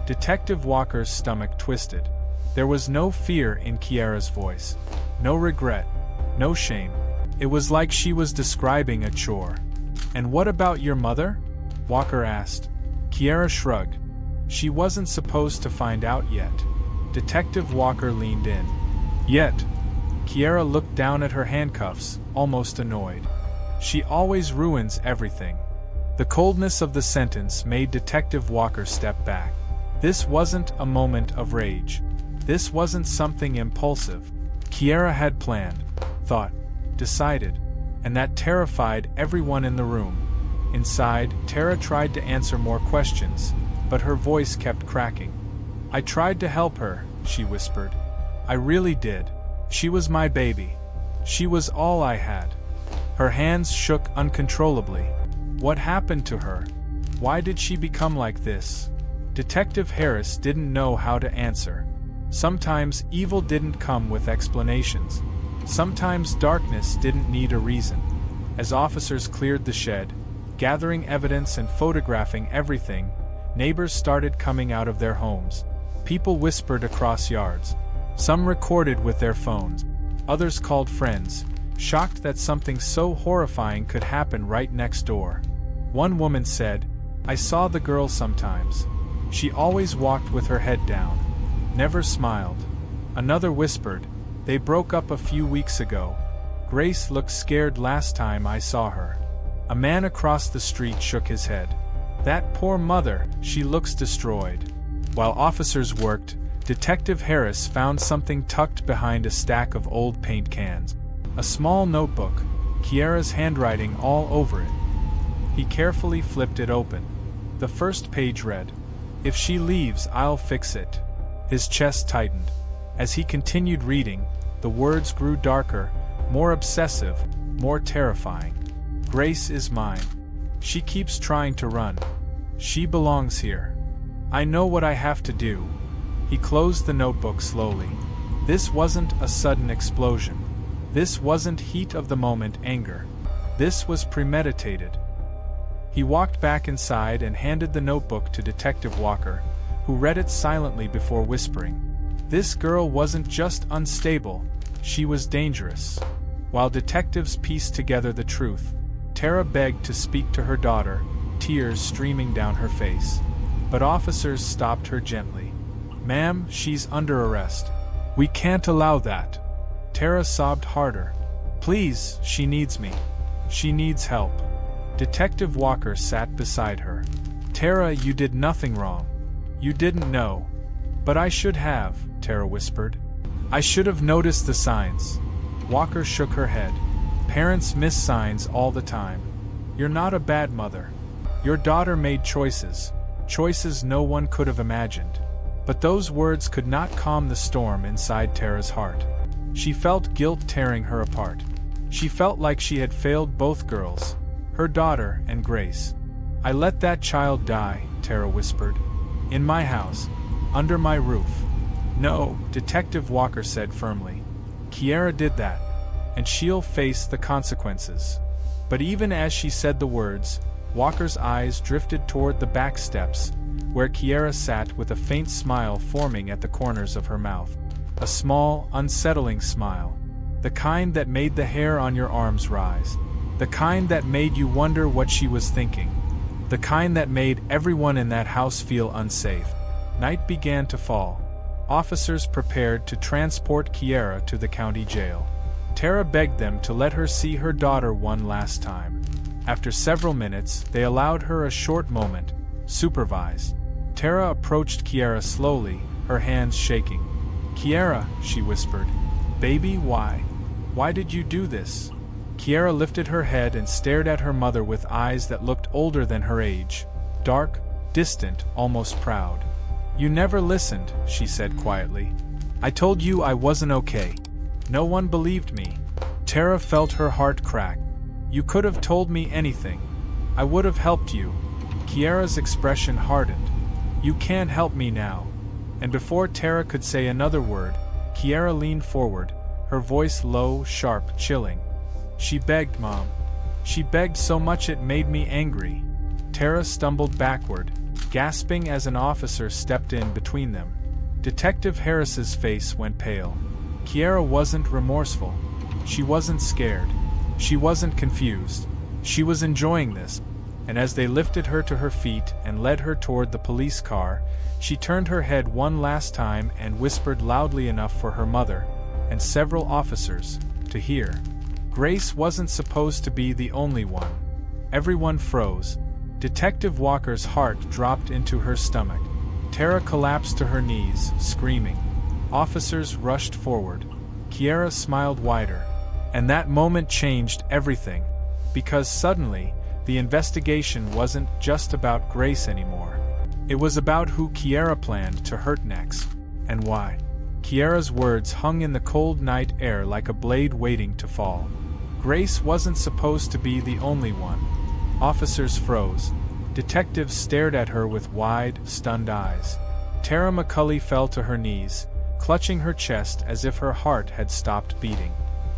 Detective Walker's stomach twisted. There was no fear in Kiara's voice. No regret. No shame. It was like she was describing a chore. And what about your mother? Walker asked. Kiara shrugged. She wasn't supposed to find out yet. Detective Walker leaned in. Yet. Kiara looked down at her handcuffs, almost annoyed. She always ruins everything. The coldness of the sentence made Detective Walker step back. This wasn't a moment of rage. This wasn't something impulsive. Kiara had planned, thought, decided, and that terrified everyone in the room. Inside, Tara tried to answer more questions, but her voice kept cracking. I tried to help her, she whispered. I really did. She was my baby. She was all I had. Her hands shook uncontrollably. What happened to her? Why did she become like this? Detective Harris didn't know how to answer. Sometimes evil didn't come with explanations. Sometimes darkness didn't need a reason. As officers cleared the shed, gathering evidence and photographing everything, neighbors started coming out of their homes. People whispered across yards. Some recorded with their phones. Others called friends, shocked that something so horrifying could happen right next door. One woman said, I saw the girl sometimes. She always walked with her head down, never smiled. Another whispered, they broke up a few weeks ago. Grace looked scared last time I saw her. A man across the street shook his head. That poor mother, she looks destroyed. While officers worked, Detective Harris found something tucked behind a stack of old paint cans. A small notebook, Kiara's handwriting all over it. He carefully flipped it open. The first page read, If she leaves, I'll fix it. His chest tightened. As he continued reading, the words grew darker, more obsessive, more terrifying. Grace is mine. She keeps trying to run. She belongs here. I know what I have to do. He closed the notebook slowly. This wasn't a sudden explosion. This wasn't heat of the moment anger. This was premeditated. He walked back inside and handed the notebook to Detective Walker, who read it silently before whispering. This girl wasn't just unstable, she was dangerous. While detectives pieced together the truth, Tara begged to speak to her daughter, tears streaming down her face. But officers stopped her gently. Ma'am, she's under arrest. We can't allow that. Tara sobbed harder. Please, she needs me. She needs help. Detective Walker sat beside her. Tara, you did nothing wrong. You didn't know. But I should have, Tara whispered. I should have noticed the signs. Walker shook her head. Parents miss signs all the time. You're not a bad mother. Your daughter made choices. Choices no one could have imagined. But those words could not calm the storm inside Tara's heart. She felt guilt tearing her apart. She felt like she had failed both girls, her daughter and Grace. I let that child die, Tara whispered. In my house. Under my roof. No, Detective Walker said firmly. Kiara did that. And she'll face the consequences. But even as she said the words, Walker's eyes drifted toward the back steps, where Kiara sat with a faint smile forming at the corners of her mouth. A small, unsettling smile. The kind that made the hair on your arms rise. The kind that made you wonder what she was thinking. The kind that made everyone in that house feel unsafe. Night began to fall. Officers prepared to transport Kiara to the county jail. Tara begged them to let her see her daughter one last time. After several minutes, they allowed her a short moment, supervised. Tara approached Kiara slowly, her hands shaking. Kiara, she whispered. Baby, why? Why did you do this? Kiara lifted her head and stared at her mother with eyes that looked older than her age. Dark, distant, almost proud. You never listened, she said quietly. I told you I wasn't okay. No one believed me. Tara felt her heart crack. You could have told me anything. I would have helped you. Kiara's expression hardened. You can't help me now. And before Tara could say another word, Kiara leaned forward, her voice low, sharp, chilling. She begged, Mom. She begged so much it made me angry. Tara stumbled backward, gasping as an officer stepped in between them. Detective Harris's face went pale. Kiara wasn't remorseful. She wasn't scared. She wasn't confused. She was enjoying this. And as they lifted her to her feet and led her toward the police car, she turned her head one last time and whispered loudly enough for her mother, and several officers, to hear. Grace wasn't supposed to be the only one. Everyone froze. Detective Walker's heart dropped into her stomach. Tara collapsed to her knees, screaming. Officers rushed forward. Kiara smiled wider. And that moment changed everything. Because suddenly, the investigation wasn't just about Grace anymore. It was about who Kiara planned to hurt next, and why. Kiara's words hung in the cold night air like a blade waiting to fall. Grace wasn't supposed to be the only one. Officers froze. Detectives stared at her with wide, stunned eyes. Tara McCulley fell to her knees, clutching her chest as if her heart had stopped beating.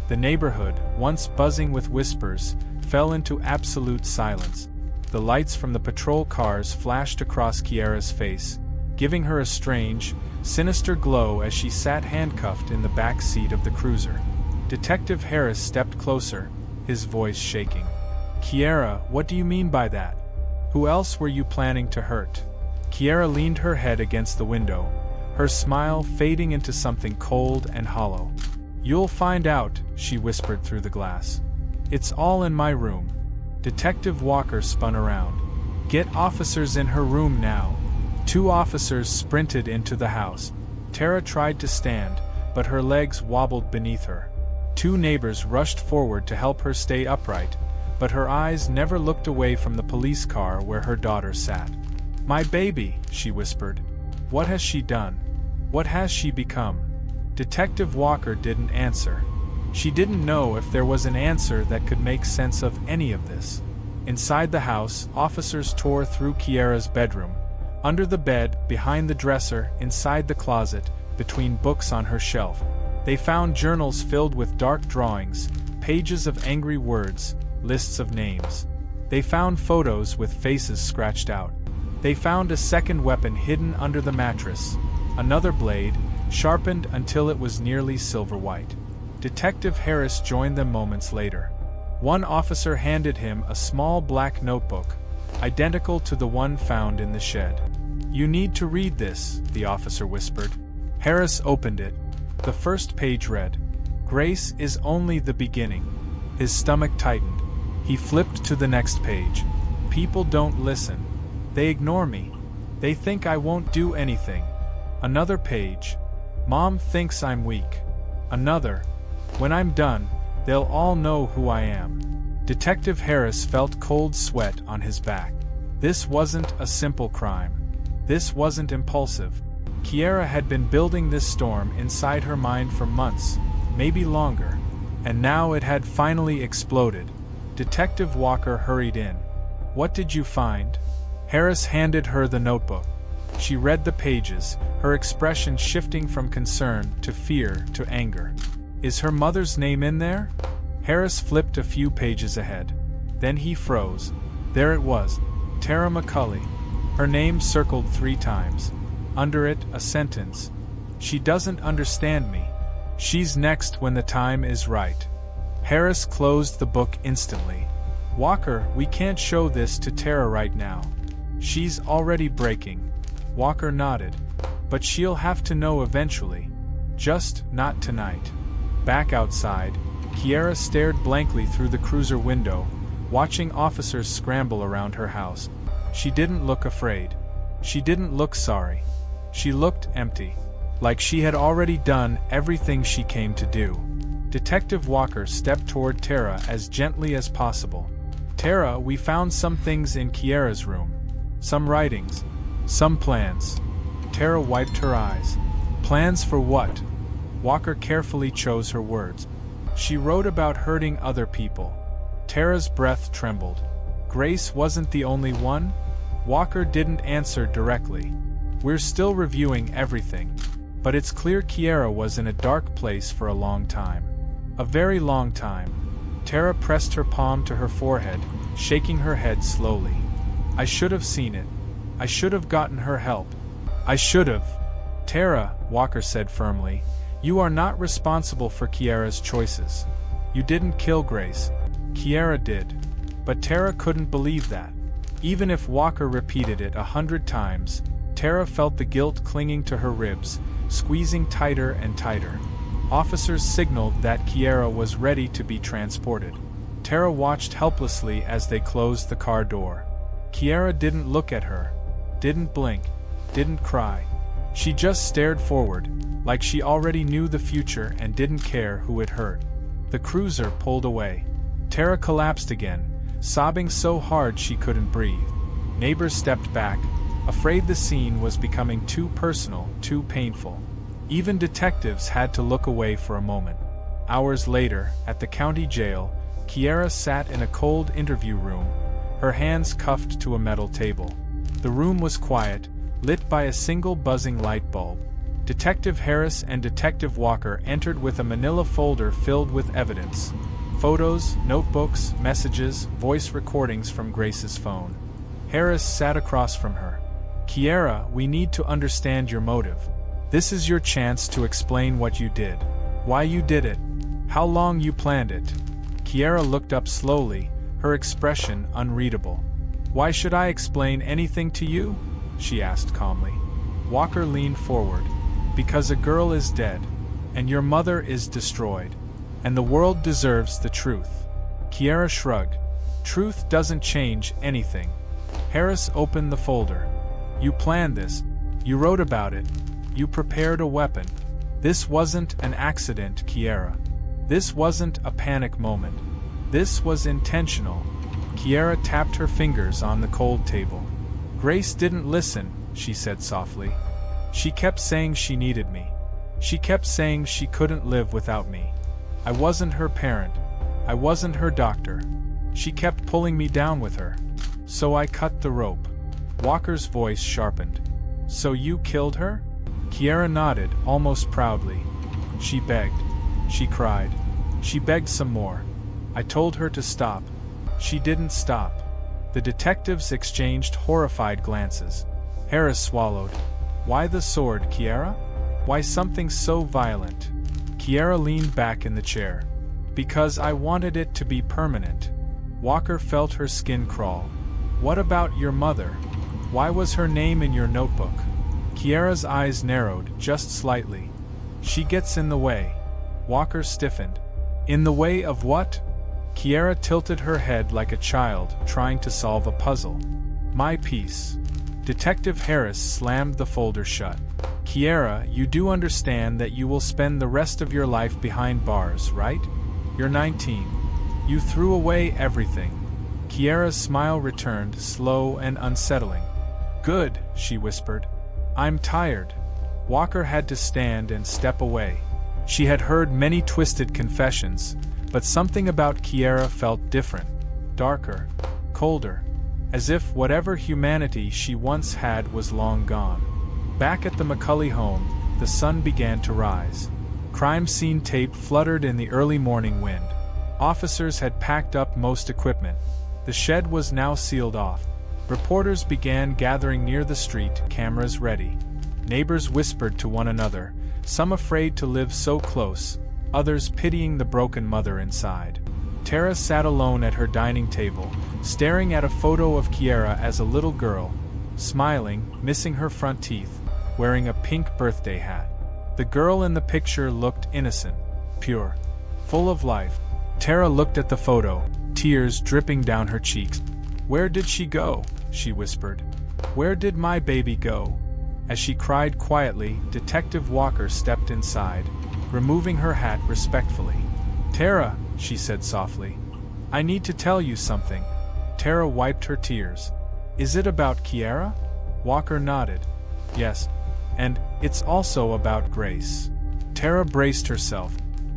The neighborhood, once buzzing with whispers, fell into absolute silence. The lights from the patrol cars flashed across Kiara's face, giving her a strange, sinister glow as she sat handcuffed in the back seat of the cruiser. Detective Harris stepped closer, his voice shaking. Kiara, what do you mean by that? Who else were you planning to hurt? Kiara leaned her head against the window, her smile fading into something cold and hollow. You'll find out, she whispered through the glass. It's all in my room. Detective Walker spun around. Get officers in her room now. 2 officers sprinted into the house. Tara tried to stand, but her legs wobbled beneath her. 2 neighbors rushed forward to help her stay upright, but her eyes never looked away from the police car where her daughter sat. My baby, she whispered. What has she done? What has she become? Detective Walker didn't answer. She didn't know if there was an answer that could make sense of any of this. Inside the house, officers tore through Kiara's bedroom. Under the bed, behind the dresser, inside the closet, between books on her shelf. They found journals filled with dark drawings, pages of angry words, lists of names. They found photos with faces scratched out. They found a second weapon hidden under the mattress, another blade, sharpened until it was nearly silver white. Detective Harris joined them moments later. One officer handed him a small black notebook, identical to the one found in the shed. You need to read this, the officer whispered. Harris opened it. The first page read, Grace is only the beginning. His stomach tightened. He flipped to the next page. People don't listen. They ignore me. They think I won't do anything. Another page. Mom thinks I'm weak. Another. When I'm done, they'll all know who I am. Detective Harris felt cold sweat on his back. This wasn't a simple crime. This wasn't impulsive. Kiara had been building this storm inside her mind for months, maybe longer, and now it had finally exploded. Detective Walker hurried in. What did you find? Harris handed her the notebook. She read the pages, her expression shifting from concern to fear to anger. Is her mother's name in there? Harris flipped a few pages ahead. Then he froze. There it was, Tara McCulley. Her name circled 3 times. Under it, a sentence. She doesn't understand me. She's next when the time is right. Harris closed the book instantly. Walker, we can't show this to Tara right now. She's already breaking. Walker nodded. But she'll have to know eventually. Just not tonight. Back outside, Kiara stared blankly through the cruiser window, watching officers scramble around her house. She didn't look afraid. She didn't look sorry. She looked empty. like she had already done everything she came to do. Detective Walker stepped toward Tara as gently as possible. "Tara, we found some things in Kiara's room. Some writings. Some plans." Tara wiped her eyes. "Plans for what?" Walker carefully chose her words. "She wrote about hurting other people." Tara's breath trembled. "Grace wasn't the only one?" Walker didn't answer directly. "We're still reviewing everything. But it's clear Kiara was in a dark place for a long time. A very long time." Tara pressed her palm to her forehead, shaking her head slowly. "I should have seen it. I should have gotten her help. I should have." "Tara," Walker said firmly, "you are not responsible for Kiara's choices. You didn't kill Grace. Kiara did." But Tara couldn't believe that. Even if Walker repeated it 100 times, Tara felt the guilt clinging to her ribs, squeezing tighter and tighter. Officers signaled that Kiara was ready to be transported. Tara watched helplessly as they closed the car door. Kiara didn't look at her, didn't blink, didn't cry. She just stared forward, like she already knew the future and didn't care who it hurt. The cruiser pulled away. Tara collapsed again, sobbing so hard she couldn't breathe. Neighbors stepped back, afraid the scene was becoming too personal, too painful. Even detectives had to look away for a moment. Hours later, at the county jail, Kiara sat in a cold interview room, her hands cuffed to a metal table. The room was quiet, lit by a single buzzing light bulb. Detective Harris and Detective Walker entered with a manila folder filled with evidence. Photos, notebooks, messages, voice recordings from Grace's phone. Harris sat across from her. "Kiara, we need to understand your motive. This is your chance to explain what you did. Why you did it. How long you planned it." Kiara looked up slowly, her expression unreadable. "Why should I explain anything to you?" she asked calmly. Walker leaned forward. "Because a girl is dead, and your mother is destroyed, and the world deserves the truth." Kiara shrugged. "Truth doesn't change anything." Harris opened the folder. "You planned this. You wrote about it. You prepared a weapon. This wasn't an accident, Kiara. This wasn't a panic moment. This was intentional." Kiara tapped her fingers on the cold table. "Grace didn't listen," she said softly. "She kept saying she needed me. She kept saying she couldn't live without me. I wasn't her parent. I wasn't her doctor. She kept pulling me down with her. So I cut the rope." Walker's voice sharpened. "So you killed her?" Kiara nodded, almost proudly. "She begged. She cried. She begged some more. I told her to stop. She didn't stop." The detectives exchanged horrified glances. Harris swallowed. "Why the sword, Kiara? Why something so violent?" Kiara leaned back in the chair. "Because I wanted it to be permanent." Walker felt her skin crawl. "What about your mother? Why was her name in your notebook?" Kiara's eyes narrowed, just slightly. "She gets in the way." Walker stiffened. "In the way of what?" Kiara tilted her head like a child trying to solve a puzzle. "My piece." Detective Harris slammed the folder shut. "Kiara, you do understand that you will spend the rest of your life behind bars, right? You're 19. You threw away everything." Kiara's smile returned, slow and unsettling. "Good," she whispered. "I'm tired." Walker had to stand and step away. She had heard many twisted confessions, but something about Kiara felt different, darker, colder, as if whatever humanity she once had was long gone. Back at the McCulley home, the sun began to rise. Crime scene tape fluttered in the early morning wind. Officers had packed up most equipment. The shed was now sealed off. Reporters began gathering near the street, cameras ready. Neighbors whispered to one another, some afraid to live so close, others pitying the broken mother inside. Tara sat alone at her dining table, staring at a photo of Kiara as a little girl, smiling, missing her front teeth, wearing a pink birthday hat. The girl in the picture looked innocent, pure, full of life. Tara looked at the photo, tears dripping down her cheeks. "Where did she go?" she whispered. "Where did my baby go?" As she cried quietly, Detective Walker stepped inside, removing her hat respectfully. "Tara," she said softly, "I need to tell you something." Tara wiped her tears. "Is it about Kiara?" Walker nodded. "Yes. And it's also about Grace." Tara braced herself.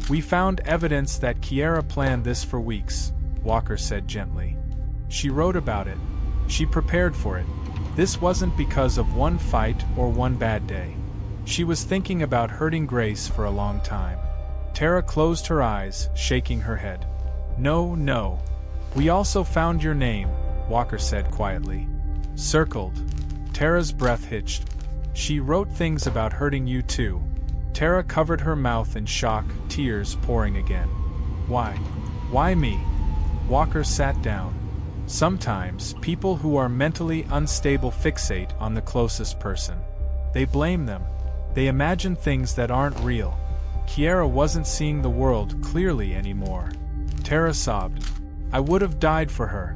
"We found evidence that Kiara planned this for weeks," Walker said gently. "She wrote about it. She prepared for it. This wasn't because of one fight or one bad day. She was thinking about hurting Grace for a long time." Tara closed her eyes, shaking her head. "No, no. We also found your name," Walker said quietly. "Circled." Tara's breath hitched. "She wrote things about hurting you too." Tara covered her mouth in shock, tears pouring again. "Why? Why me?" Walker sat down. "Sometimes, people who are mentally unstable fixate on the closest person. They blame them. They imagine things that aren't real. Kiara wasn't seeing the world clearly anymore." Tara sobbed. "I would have died for her.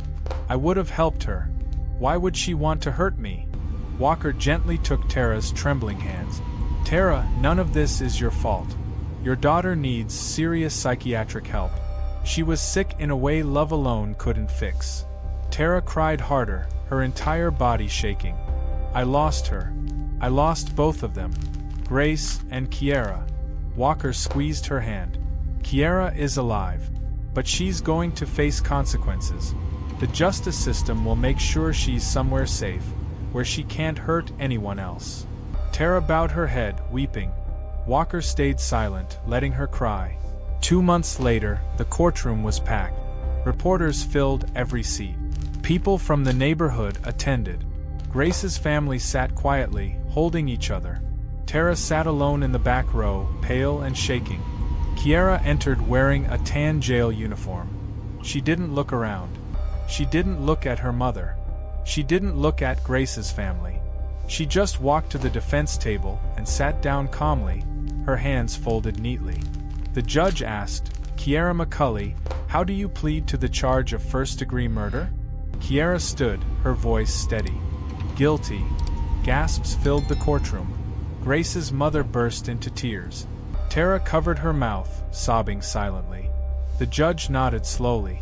I would have helped her. Why would she want to hurt me?" Walker gently took Tara's trembling hands. "Tara, none of this is your fault. Your daughter needs serious psychiatric help. She was sick in a way love alone couldn't fix." Tara cried harder, her entire body shaking. "I lost her. I lost both of them. Grace and Kiara." Walker squeezed her hand. "Kiara is alive. But she's going to face consequences. The justice system will make sure she's somewhere safe, where she can't hurt anyone else." Tara bowed her head, weeping. Walker stayed silent, letting her cry. 2 months later, the courtroom was packed. Reporters filled every seat. People from the neighborhood attended. Grace's family sat quietly, holding each other. Tara sat alone in the back row, pale and shaking. Kiara entered wearing a tan jail uniform. She didn't look around. She didn't look at her mother. She didn't look at Grace's family. She just walked to the defense table and sat down calmly, her hands folded neatly. The judge asked, "Kiara McCulley, how do you plead to the charge of first-degree murder?" Kiara stood, her voice steady. "Guilty." Gasps filled the courtroom. Grace's mother burst into tears. Tara covered her mouth, sobbing silently. The judge nodded slowly.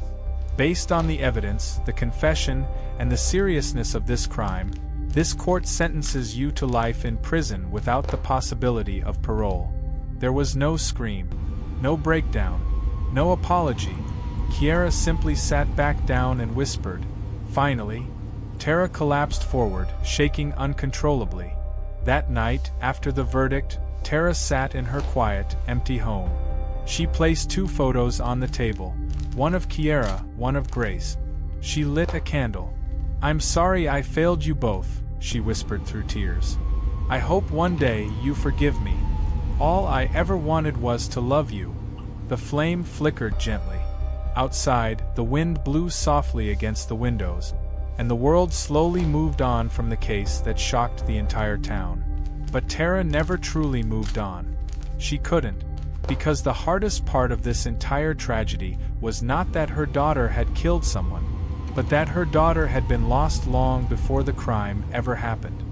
"Based on the evidence, the confession, and the seriousness of this crime, this court sentences you to life in prison without the possibility of parole." There was no scream, no breakdown, no apology. Kiara simply sat back down and whispered, "Finally." Tara collapsed forward, shaking uncontrollably. That night, after the verdict, Tara sat in her quiet, empty home. She placed 2 photos on the table, one of Kiara, one of Grace. She lit a candle. "I'm sorry I failed you both," she whispered through tears. "I hope one day you forgive me. All I ever wanted was to love you." The flame flickered gently. Outside, the wind blew softly against the windows, and the world slowly moved on from the case that shocked the entire town. But Tara never truly moved on. She couldn't, because the hardest part of this entire tragedy was not that her daughter had killed someone, but that her daughter had been lost long before the crime ever happened.